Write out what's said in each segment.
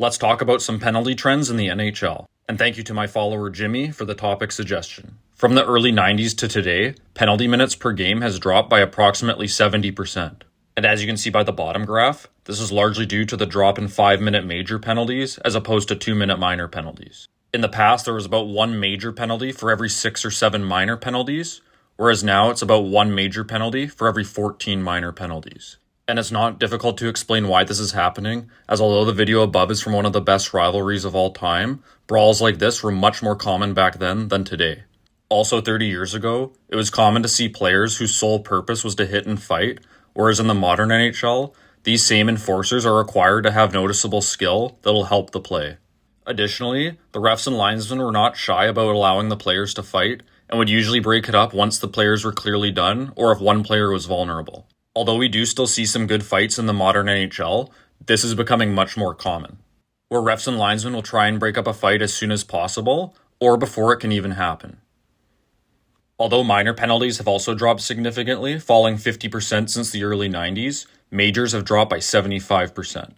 Let's talk about some penalty trends in the NHL. And thank you to my follower Jimmy for the topic suggestion. From the early 90s to today, penalty minutes per game has dropped by approximately 70%. And as you can see by the bottom graph, this is largely due to the drop in 5-minute major penalties as opposed to 2-minute minor penalties. In the past, there was about 1 major penalty for every 6 or 7 minor penalties, whereas now it's about 1 major penalty for every 14 minor penalties. And it's not difficult to explain why this is happening, as although the video above is from one of the best rivalries of all time, brawls like this were much more common back then than today. Also 30 years ago, it was common to see players whose sole purpose was to hit and fight, whereas in the modern NHL, these same enforcers are required to have noticeable skill that'll help the play. Additionally, the refs and linesmen were not shy about allowing the players to fight, and would usually break it up once the players were clearly done or if one player was vulnerable. Although we do still see some good fights in the modern NHL, this is becoming much more common, where refs and linesmen will try and break up a fight as soon as possible, or before it can even happen. Although minor penalties have also dropped significantly, falling 50% since the early 90s, majors have dropped by 75%.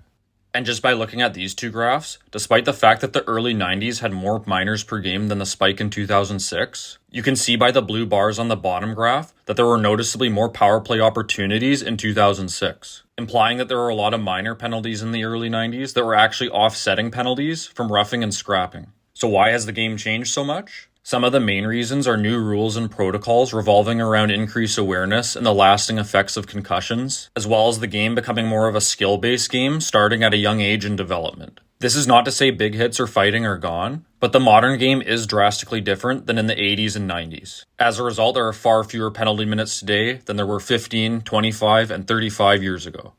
And just by looking at these two graphs, despite the fact that the early 90s had more minors per game than the spike in 2006, you can see by the blue bars on the bottom graph that there were noticeably more power play opportunities in 2006, implying that there were a lot of minor penalties in the early 90s that were actually offsetting penalties from roughing and scrapping. So why has the game changed so much? Some of the main reasons are new rules and protocols revolving around increased awareness and the lasting effects of concussions, as well as the game becoming more of a skill-based game starting at a young age in development. This is not to say big hits or fighting are gone, but the modern game is drastically different than in the 80s and 90s. As a result, there are far fewer penalty minutes today than there were 15, 25, and 35 years ago.